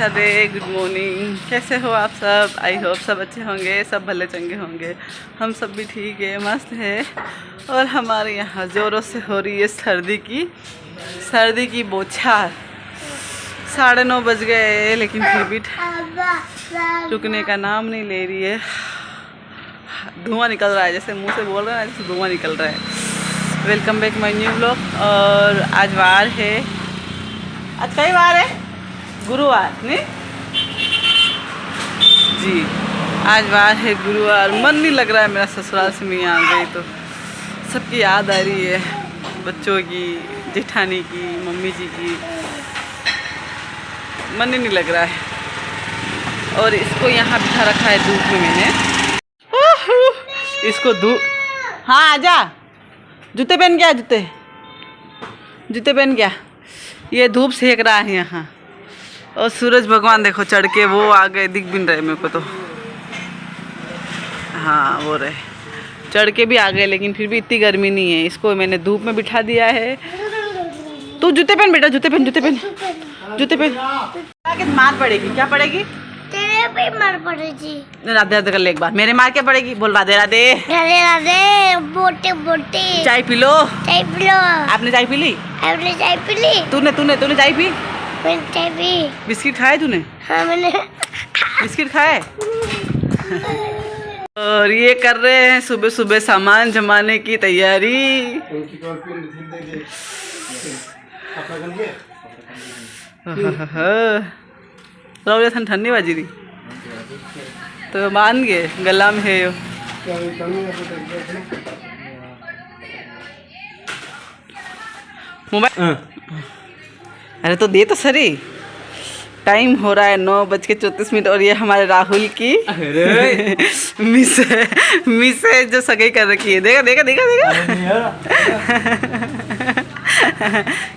Radhe, good morning. कैसे हो आप सब? आई होप सब अच्छे होंगे, सब भले चंगे होंगे। हम सब भी ठीक है, मस्त है। और हमारे यहाँ ज़ोरों से हो रही है सर्दी की बौछार। 9:30 बज गए लेकिन फिर भी रुकने का नाम नहीं ले रही है। धुआं निकल रहा है, जैसे मुंह से बोल रहा है जैसे धुआं निकल रहा है। Welcome back my new blog. और आज वार है, आज कई वार है, गुरुवार नहीं जी, आज वार है गुरुवार। मन नहीं लग रहा है मेरा ससुराल से मैं यहाँ आ गई तो सबकी याद आ रही है, बच्चों की, जेठानी की, मम्मी जी की। मन ही नहीं लग रहा है। और इसको यहाँ बिठा रखा है धूप में मैंने, इसको धूप। हाँ आजा, जूते पहन गया, जूते पहन गया। ये धूप सेक रहा है यहाँ। और सूरज भगवान देखो चढ़ के वो आ गए, दिख भी नहीं रहे मेरे को तो। हाँ वो रहे, चढ़ के भी आ गए, लेकिन फिर भी इतनी गर्मी नहीं है। इसको मैंने धूप में बिठा दिया है। तू जूते पहन बेटा, जूते पहन। मार पड़ेगी, क्या पड़ेगी? तेरे पे मार पड़ेगी। राधे राधे कर ले एक बार, मेरे मार क्या पड़ेगी? बोल राधे राधे। राधे राधे। बोटे बोटे। चाय पी लो। चाय पी लो। आपने चाय पी ली? आपने चाय पी ली? तूने चाय पी? मैंने चाय पी। बिस्किट खाए तूने? हाँ मैंने बिस्किट खाए। और ये कर रहे हैं सुबह सुबह सामान जमाने की तैयारी। ठंडी बाजी रही तो मान गए, गला में है यो। मोबाइल अरे तो दे तो सरी। टाइम हो रहा है 9:34। और ये हमारे राहुल की मिस है जो सगाई कर रखी है। देखा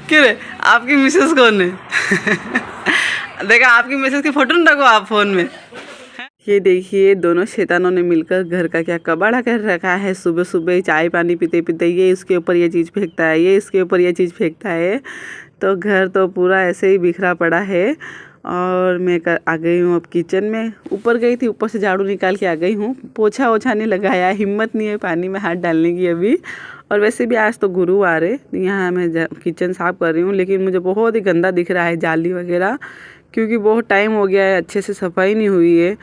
क्यों रे, आपकी मिसेस कौन है? देखा, आपकी मिसेस की फोटो न रखो आप फोन में। ये देखिए दोनों शैतानों ने मिलकर घर का क्या कबाड़ा कर रखा है। सुबह सुबह चाय पानी पीते पीते ये इसके ऊपर ये चीज़ फेंकता है, ये इसके ऊपर ये चीज़ फेंकता है। तो घर तो पूरा ऐसे ही बिखरा पड़ा है। और मैं आ गई हूँ अब किचन में। ऊपर गई थी, ऊपर से झाड़ू निकाल के आ गई हूँ। पोछा ओछा नहीं लगाया, हिम्मत नहीं है पानी में हाथ डालने की अभी। और वैसे भी आज तो गुरुवार है, यहाँ मैं किचन साफ़ कर रही हूँ। लेकिन मुझे बहुत ही गंदा दिख रहा है, जाली वगैरह, क्योंकि बहुत टाइम हो गया है, अच्छे से सफाई नहीं हुई है।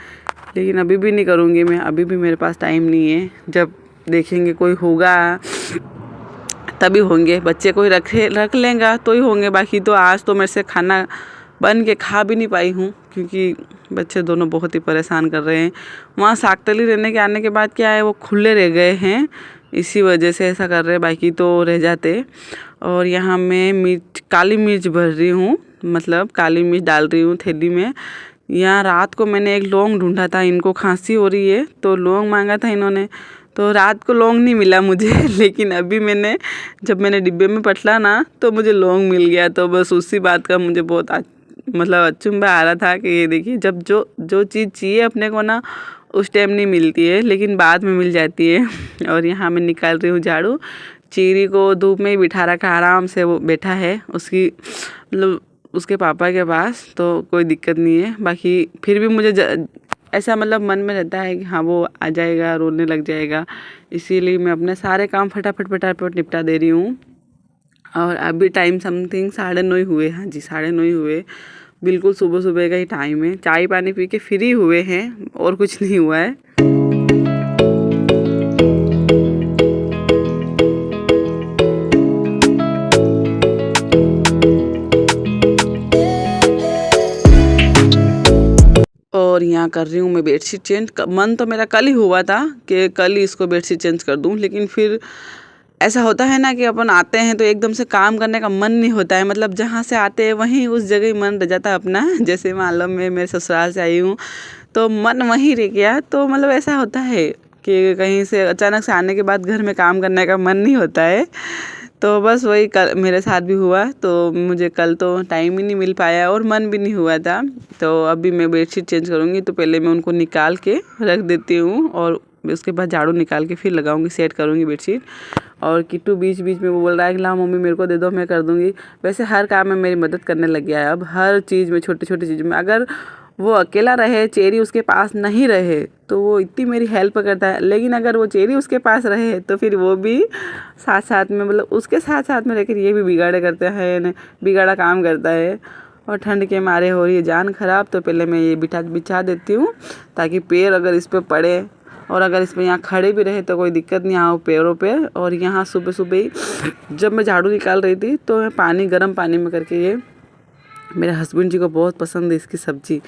लेकिन अभी भी नहीं करूँगी मैं, अभी भी मेरे पास टाइम नहीं है। जब देखेंगे कोई होगा तभी होंगे, बच्चे कोई रख लेंगे तो ही होंगे। बाकी तो आज तो मेरे से खाना बन के खा भी नहीं पाई हूँ, क्योंकि बच्चे दोनों बहुत ही परेशान कर रहे हैं। वहाँ साकतली रहने के आने के बाद क्या है, वो खुले रह गए हैं, इसी वजह से ऐसा कर रहे हैं, बाकी तो रह जाते। और यहाँ मैं काली मिर्च भर रही हूँ, मतलब काली मिर्च डाल रही हूँ थैली में। यहाँ रात को मैंने एक लौंग ढूंढा था, इनको खांसी हो रही है तो लौंग मांगा था इन्होंने, तो रात को लौंग नहीं मिला मुझे। लेकिन अभी जब मैंने डिब्बे में पटला ना तो मुझे लौंग मिल गया। तो बस उसी बात का मुझे बहुत मतलब अचंभा आ रहा था कि ये देखिए, जब जो चीज़ चाहिए अपने को ना उस टाइम नहीं मिलती है, लेकिन बाद में मिल जाती है। और यहाँ मैं निकाल रही हूँ झाड़ू। चीरी को धूप में ही बिठा रखा, आराम से वो बैठा है उसकी मतलब उसके पापा के पास, तो कोई दिक्कत नहीं है। बाकी फिर भी मुझे ऐसा मतलब मन में रहता है कि हाँ वो आ जाएगा, रोने लग जाएगा, इसीलिए मैं अपने सारे काम फटाफट निपटा दे रही हूँ। और अभी टाइम समथिंग 9:30 हुए। हाँ जी 9:30 हुए, बिल्कुल सुबह सुबह का ही टाइम है। चाय पानी पी के फ्री हुए हैं, और कुछ नहीं हुआ है। और यहाँ कर रही हूँ मैं बेडशीट चेंज। मन तो मेरा कल ही हुआ था कि कल ही इसको बेडशीट चेंज कर दूँ, लेकिन फिर ऐसा होता है ना कि अपन आते हैं तो एकदम से काम करने का मन नहीं होता है। मतलब जहाँ से आते हैं वहीं उस जगह ही मन रह जाता है अपना। जैसे मान लो मैं मेरे ससुराल से आई हूँ तो मन वहीं रह गया। तो मतलब ऐसा होता है कि कहीं से अचानक से आने के बाद घर में काम करने का मन नहीं होता है। तो बस वही कल मेरे साथ भी हुआ। तो मुझे कल तो टाइम ही नहीं मिल पाया और मन भी नहीं हुआ था। तो अभी मैं बेडशीट चेंज करूँगी, तो पहले मैं उनको निकाल के रख देती हूँ और उसके बाद झाड़ू निकाल के फिर लगाऊंगी, सेट करूंगी बेडशीट। और किट्टू बीच बीच में वो बोल रहा है कि ला मम्मी मेरे को दे दो, मैं कर दूंगी। वैसे हर काम में मेरी मदद करने लग गया है अब, हर चीज़ में, छोटी छोटी चीज़ में। अगर वो अकेला रहे, चेरी उसके पास नहीं रहे, तो वो इतनी मेरी हेल्प करता है। लेकिन अगर वो चेरी उसके पास रहे तो फिर वो भी साथ साथ में, मतलब उसके साथ साथ में रहकर ये भी बिगाड़े करते हैं, बिगाड़ा काम करता है। और ठंड के मारे हो रही है जान ख़राब, तो पहले मैं ये बिछा देती हूँ ताकि पैर अगर इस पर पड़े, और अगर इस पर यहाँ खड़े भी रहे तो कोई दिक्कत नहीं आओ पैरों पे। और यहाँ सुबह सुबह ही जब मैं झाड़ू निकाल रही थी तो मैं पानी, गर्म पानी में करके, ये मेरे हस्बैंड जी को बहुत पसंद है इसकी सब्ज़ी,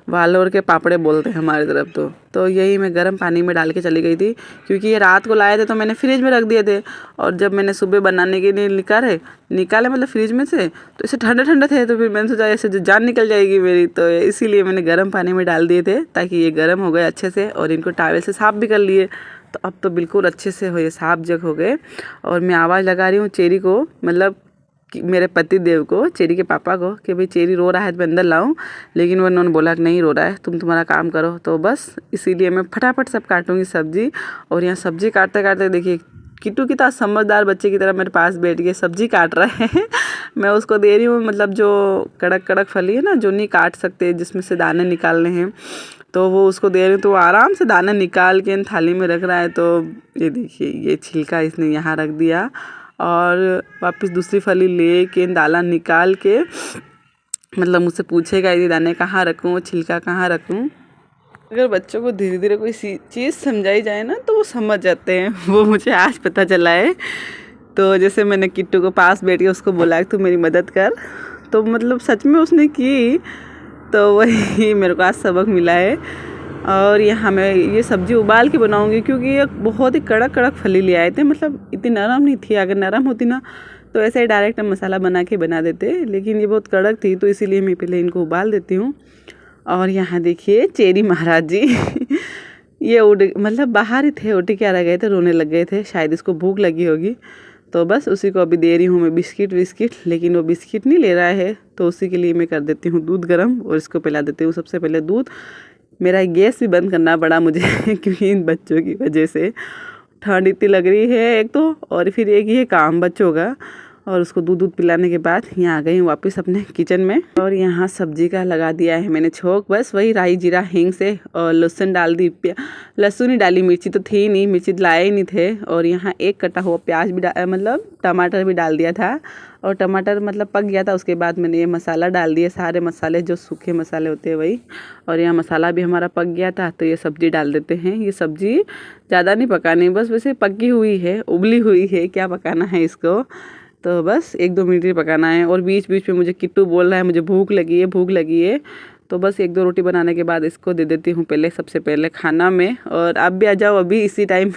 वालोर के पापड़े बोलते हैं हमारी तरफ तो यही मैं गर्म पानी में डाल के चली गई थी, क्योंकि ये रात को लाए थे तो मैंने फ्रिज में रख दिए थे। और जब मैंने सुबह बनाने के लिए निकाले मतलब फ्रिज में से, तो इसे ठंडे ठंडे थे, तो फिर मैंने सोचा ऐसे जो जान निकल जाएगी मेरी, तो इसीलिए मैंने गर्म पानी में डाल दिए थे ताकि ये गर्म हो गए अच्छे से। और इनको टॉवल से साफ़ भी कर लिए, तो अब तो बिल्कुल अच्छे से हो, ये साफ जग हो गए। और मैं आवाज़ लगा रही हूँ चेरी को, मतलब कि मेरे पति देव को, चेरी के पापा को, कि भाई चेरी रो रहा है तो मैं अंदर लाऊं। लेकिन उन्होंने बोला कि नहीं रो रहा है, तुम्हारा काम करो। तो बस इसीलिए मैं फटाफट सब काटूंगी सब्जी। और यहाँ सब्जी काटते काटते देखिए किट्टू की तरह समझदार बच्चे की तरह मेरे पास बैठ के सब्जी काट रहे हैं। मैं उसको दे रही हूँ, मतलब जो कड़क कड़क फली है ना, जो नहीं काट सकते, जिसमें से दाने निकालने हैं, तो वो उसको दे रही हूँ। तो वो आराम से दाने निकाल के थाली में रख रहा है। तो ये देखिए, ये छिलका इसने यहाँ रख दिया और वापस दूसरी फली ले के दाना निकाल के, मतलब मुझसे पूछेगा ये दाने कहाँ रखूँ, छिलका कहाँ रखूँ। अगर बच्चों को धीरे धीरे कोई चीज़ समझाई जाए ना तो वो समझ जाते हैं, वो मुझे आज पता चला है। तो जैसे मैंने किट्टू को पास बैठ के उसको बोला कि तू मेरी मदद कर, तो मतलब सच में उसने की, तो वही मेरे को आज सबक मिला है। और यहाँ मैं ये सब्ज़ी उबाल के बनाऊँगी, क्योंकि ये बहुत ही कड़क कड़क फली ले आए थे, मतलब इतनी नरम नहीं थी। अगर नरम होती ना तो ऐसे ही डायरेक्ट मसाला बना के बना देते, लेकिन ये बहुत कड़क थी, तो इसीलिए मैं पहले इनको उबाल देती हूँ। और यहाँ देखिए चेरी महाराज जी ये मतलब बाहर ही थे, उठ के आ गए थे, रोने लग गए थे, शायद इसको भूख लगी होगी। तो बस उसी को अभी दे रही हूँ मैं बिस्किट, लेकिन वो बिस्किट नहीं ले रहा है, तो उसी के लिए मैं कर देती हूँ दूध गर्म और इसको पिला देती हूँ सबसे पहले दूध। मेरा गैस भी बंद करना पड़ा मुझे क्योंकि इन बच्चों की वजह से ठंड इतनी लग रही है एक तो, और फिर एक ये काम बच्चों का। और उसको दूध पिलाने के बाद यहाँ आ गई हूँ वापस अपने किचन में। और यहाँ सब्जी का लगा दिया है मैंने छोंक, बस वही राई जीरा हींग से, और लहसुन डाल दी, लहसुन ही डाली, मिर्ची तो थी नहीं, मिर्ची लाए ही नहीं थे। और यहाँ एक कटा हुआ प्याज भी मतलब टमाटर भी डाल दिया था, और टमाटर मतलब पक गया था। उसके बाद मैंने ये मसाला डाल दिए, सारे मसाले जो सूखे मसाले होते हैं वही। और यहाँ मसाला भी हमारा पक गया था, तो ये सब्ज़ी डाल देते हैं। ये सब्ज़ी ज़्यादा नहीं पकानी, बस वैसे पकी हुई है, उबली हुई है, क्या पकाना है इसको, तो बस 1-2 मिनट ही पकाना है। और बीच बीच में मुझे किट्टू बोल रहा है मुझे भूख लगी है, तो बस 1-2 रोटी बनाने के बाद इसको दे देती हूँ पहले, सबसे पहले खाना में। और आप भी आ जाओ अभी इसी टाइम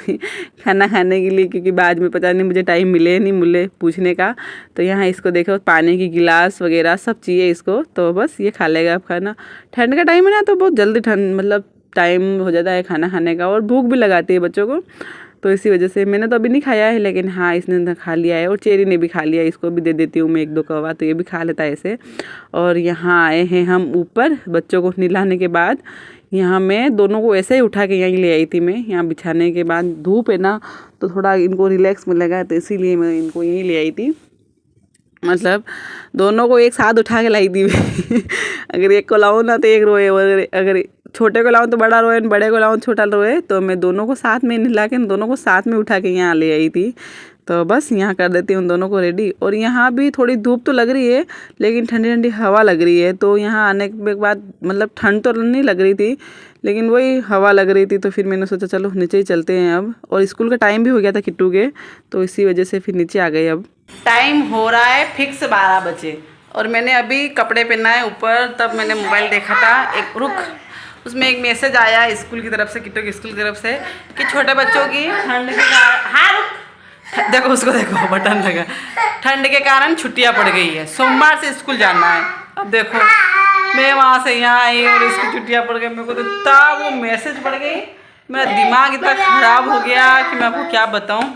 खाना खाने के लिए, क्योंकि बाद में पता नहीं मुझे टाइम मिले पूछने का। तो यहाँ इसको देखो पानी की गिलास वगैरह सब चाहिए इसको, तो बस ये खा लेगा अब खाना। ठंड का टाइम है ना, तो बहुत जल्दी ठंड मतलब टाइम हो जाता है खाना खाने का, और भूख भी लगाती है बच्चों को, तो इसी वजह से मैंने तो अभी नहीं खाया है, लेकिन हाँ इसने खा लिया है। और चेरी ने भी खा लिया, इसको भी दे देती हूँ मैं 1-2 कवा, तो ये भी खा लेता है ऐसे। और यहाँ आए हैं हम ऊपर बच्चों को नहलाने के बाद। यहाँ मैं दोनों को ऐसे ही उठा के यहीं ले आई थी मैं, यहाँ बिछाने के बाद धूप है ना, तो थोड़ा इनको रिलैक्स मिलेगा, तो इसीलिए मैं इनको यहीं ले आई थी। मतलब दोनों को एक साथ उठा के लाई थी अगर एक को लाऊं ना तो एक रोए, और अगर छोटे को लाऊं तो बड़ा रोए, बड़े को लाऊं छोटा रोए, तो मैं दोनों को साथ में नहला के दोनों को साथ में उठा के यहाँ ले आई थी। तो बस यहाँ कर देती हूँ दोनों को रेडी। और यहाँ भी थोड़ी धूप तो लग रही है, लेकिन ठंडी ठंडी हवा लग रही है। तो यहाँ आने के बाद मतलब ठंड तो नहीं लग रही थी, लेकिन वही हवा लग रही थी, तो फिर मैंने सोचा चलो नीचे ही चलते हैं अब। और स्कूल का टाइम भी हो गया था किट्टू के, तो इसी वजह से फिर नीचे आ गए। अब टाइम हो रहा है फिक्स 12 बजे, और मैंने अभी कपड़े पहना है ऊपर, तब मैंने मोबाइल देखा था, उसमें एक मैसेज आया स्कूल की तरफ से, किट्टू की स्कूल की तरफ से, कि छोटे बच्चों की ठंड के कारण, देखो उसको देखो बटन लगा, ठंड के कारण छुट्टियां पड़ गई है, सोमवार से स्कूल जाना है। अब देखो मैं वहाँ से यहाँ आई और इसकी छुट्टियां पड़ गई, मेरे को तो इतना वो मैसेज पड़ गई, मेरा दिमाग इतना ख़राब हो गया कि मैं आपको क्या बताऊँ।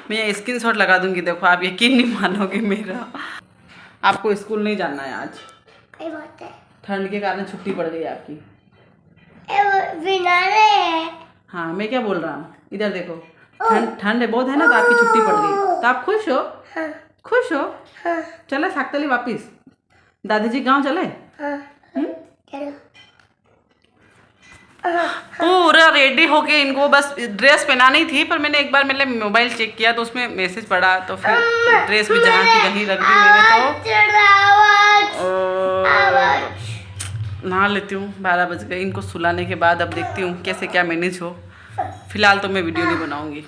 मैं स्क्रीनशॉट लगा दूँगी, देखो आप यकीन नहीं मानोगे मेरा। आपको स्कूल नहीं जाना है आज, ठंड के कारण छुट्टी पड़ गई आपकी। हाँ मैं क्या बोल रहा हूँ, इधर देखो, ठंड है बहुत है ना, तो आपकी छुट्टी पड़ गई, तो आप खुश हो? हाँ खुश हो? हाँ चले साकतली वापिस, दादी जी गाँव चले? हाँ चलो पूरा रेडी होके इनको बस ड्रेस पहनानी थी, पर मैंने एक बार मेरे मोबाइल चेक किया तो उसमें मैसेज पड़ा, तो फिर ड्रेस भी जहाँ की कहीं रख दी मैंने। तो नहा लेती हूँ, 12 बज गए। इनको सुलाने के बाद अब देखती हूँ कैसे क्या मैनेज हो। फिलहाल तो मैं वीडियो नहीं बनाऊँगी।